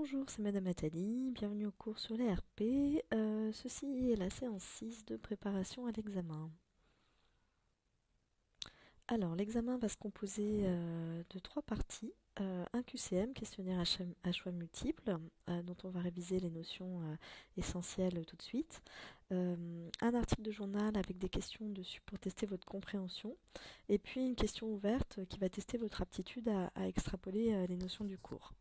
Bonjour, c'est Madame Nathalie, bienvenue au cours sur les RP. Ceci est la séance 6 de préparation à l'examen. Alors, l'examen va se composer de trois parties. Un QCM, questionnaire à choix multiples, dont on va réviser les notions essentielles tout de suite. Un article de journal avec des questions dessus pour tester votre compréhension. Et puis une question ouverte qui va tester votre aptitude à extrapoler les notions du cours.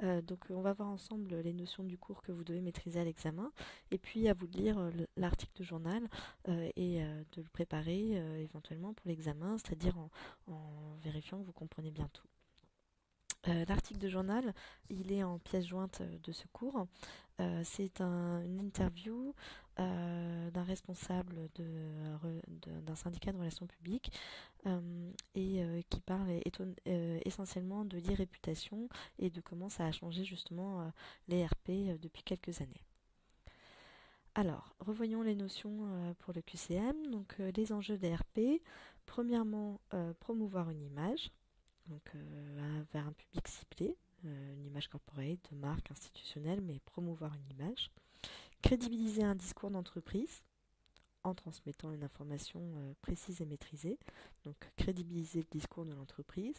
Donc on va voir ensemble les notions du cours que vous devez maîtriser à l'examen et puis à vous de lire l'article de journal et de le préparer éventuellement pour l'examen, c'est-à-dire en vérifiant que vous comprenez bien tout. L'article de journal, il est en pièce jointe de ce cours. C'est une interview d'un responsable d'un syndicat de relations publiques qui parle essentiellement de l'e-réputation et de comment ça a changé justement les RP depuis quelques années. Alors, revoyons les notions pour le QCM. Donc, les enjeux des RP. Premièrement, promouvoir une image, donc vers un public ciblé, une image corporate, de marque, institutionnelle, mais promouvoir une image. Crédibiliser un discours d'entreprise en transmettant une information précise et maîtrisée, donc crédibiliser le discours de l'entreprise.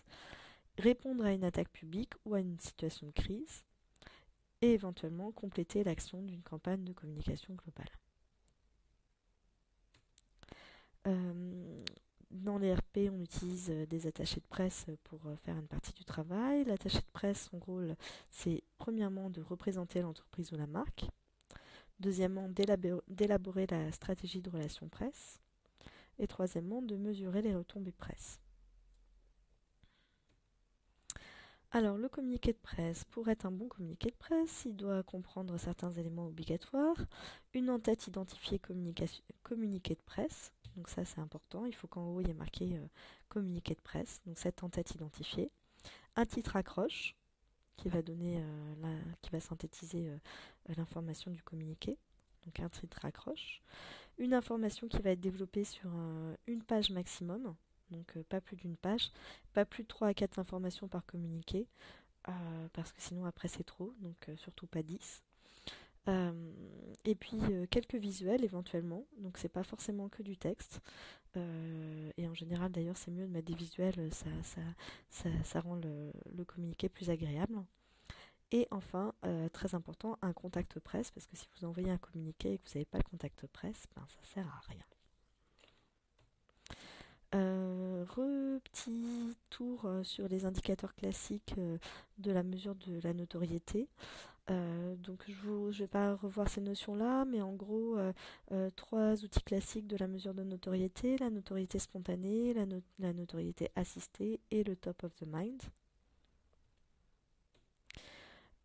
Répondre à une attaque publique ou à une situation de crise, et éventuellement compléter l'action d'une campagne de communication globale. Dans les RP, on utilise des attachés de presse pour faire une partie du travail. L'attaché de presse, son rôle, c'est premièrement de représenter l'entreprise ou la marque. Deuxièmement, d'élaborer la stratégie de relations presse. Et troisièmement, de mesurer les retombées presse. Alors, le communiqué de presse, pour être un bon communiqué de presse, il doit comprendre certains éléments obligatoires. Une en-tête identifiée communiqué de presse, donc ça c'est important, il faut qu'en haut il y ait marqué communiqué de presse, donc cette en-tête identifiée. Un titre accroche, qui va synthétiser l'information du communiqué, donc un titre accroche. Une information qui va être développée sur une page maximum, donc pas plus d'une page, pas plus de 3 à 4 informations par communiqué, parce que sinon après c'est trop, donc surtout pas 10. Et puis quelques visuels éventuellement, donc c'est pas forcément que du texte, et en général d'ailleurs c'est mieux de mettre des visuels, ça rend le communiqué plus agréable. Et enfin, très important, un contact presse, parce que si vous envoyez un communiqué et que vous n'avez pas le contact presse, ben, ça sert à rien. Petit tour sur les indicateurs classiques de la mesure de la notoriété. Donc je ne vais pas revoir ces notions-là, mais en gros, trois outils classiques de la mesure de notoriété: la notoriété spontanée, la notoriété assistée et le top of the mind.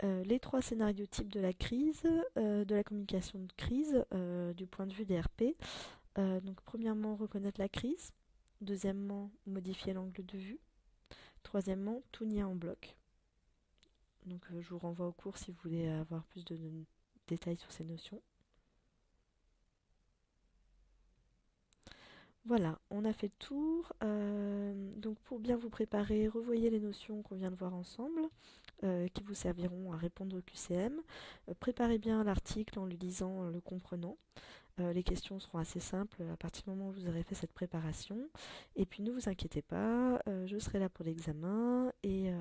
Les trois scénarios types de la crise, de la communication de crise, du point de vue des RP. Donc premièrement, reconnaître la crise. Deuxièmement, modifier l'angle de vue. Troisièmement, tout nier en bloc. Donc je vous renvoie au cours si vous voulez avoir plus de détails sur ces notions. Voilà, on a fait le tour. Donc pour bien vous préparer, revoyez les notions qu'on vient de voir ensemble, qui vous serviront à répondre au QCM. Préparez bien l'article en le lisant, en le comprenant. Les questions seront assez simples à partir du moment où vous aurez fait cette préparation. Et puis ne vous inquiétez pas, je serai là pour l'examen et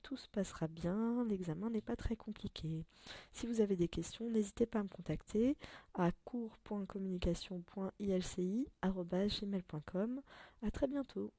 tout se passera bien. L'examen n'est pas très compliqué. Si vous avez des questions, n'hésitez pas à me contacter à cours.communication.ilci@gmail.com. À très bientôt.